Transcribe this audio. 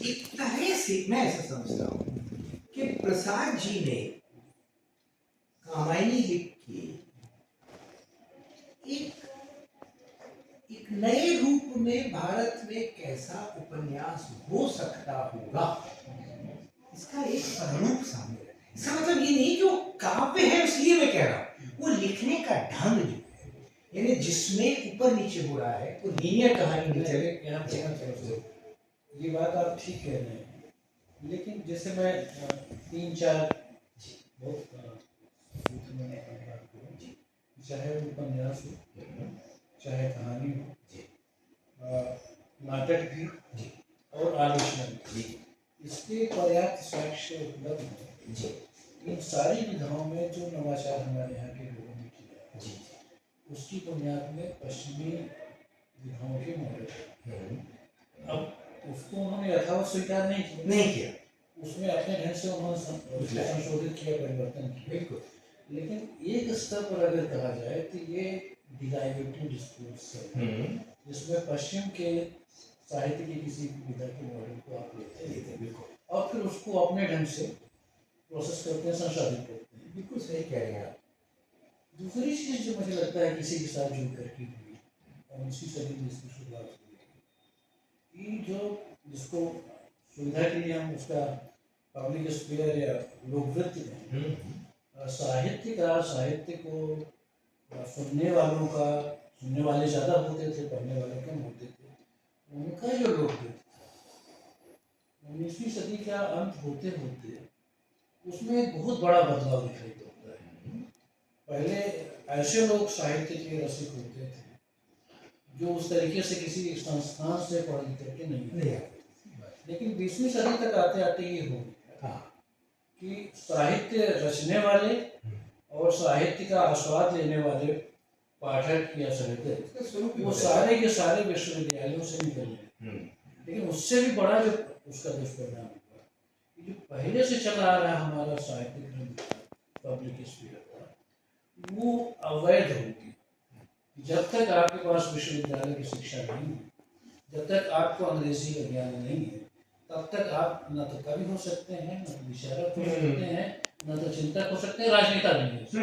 एक तरह से मैं ऐसा समझता हूँ कि प्रसाद जी ने कामायनी लिख के एक एक नए रूप में भारत में कैसा उपन्यास हो सकता होगा, इसका एक स्वरूप सामने रखा है। इसका मतलब ये नहीं कि वो काव्य है इसलिए मैं कह रहा हूँ, वो लिखने का ढंग जो है, यानी जिसमें ऊपर नीचे हो रहा है, वो लीनियर कहानी नहीं चले। यहाँ ये बात आप ठीक कह रहे हैं, लेकिन जैसे मैं 3-4 बहुत बात करूँ, चाहे उपन्यास हो, चाहे कहानी हो, नाटक भी और आलोचना भी, इसके पर्याप्त साक्ष्य उपलब्ध हैं। इन सारी विधाओं में जो नवाचार हमारे यहाँ के लोगों ने किया, उसकी बुनियाद में पश्चिमी विधाओं के मॉडल है। अब उसको उन्होंने यथावत स्वीकार नहीं किया, उसमें अपने ढंग से उन्होंने संशोधित किया, परिवर्तन किया, बिल्कुल। लेकिन एक स्तर पर अगर कहा जाए तो ये डिराइवेटिव डिस्कोर्स है, जिसमें पश्चिम के साहित्य की किसी विधा के मॉडल को आप लेते हैं, बिल्कुल, और फिर उसको अपने ढंग से प्रोसेस करते हैं, संसाधित करते हैं। बिल्कुल सही कह रहे हैं आप। दूसरी चीज़ जो मुझे लगता है किसी के साथ जुड़ करके हुई, और उसी सदी में इसकी शुरुआत हुई, कि जो जिसको सुविधा के लिए हम उसका पब्लिक स्पीयर या लोकवृत्ति में साहित्य को सुनने वाले ज़्यादा होते थे, पढ़ने वाले कम होते थे, उनका जो लोकवृत्ति था 19वीं सदी का अंत होते होते उसमें एक बहुत बड़ा बदलाव दिखाई पड़ता है। पहले ऐसे लोग साहित्य के रसिक होते थे जो उस तरीके से किसी संस्थान से पढ़ लिख करके नहीं आते, लेकिन 20वीं सदी तक आते आते ये हो गया कि साहित्य रचने वाले और साहित्य का आस्वाद लेने वाले पाठक या साहित्य वो सारे के सारे विश्वविद्यालयों से निकल गए। लेकिन उससे भी बड़ा जो उसका दुष्परिणाम हुआ, जो पहले से चला आ रहा हमारा साहित्यिक पब्लिक स्पीयर था, वो अवैध होगी। जब तक आपके पास विश्वविद्यालय की शिक्षा नहीं है, जब तक आपको अंग्रेजी का ज्ञान नहीं है, तब तक आप न तो कवि हो सकते हैं, न तो विचारक हो सकते हैं, न तो चिंतक हो सकते हैं, राजनेता नहीं हो सकते।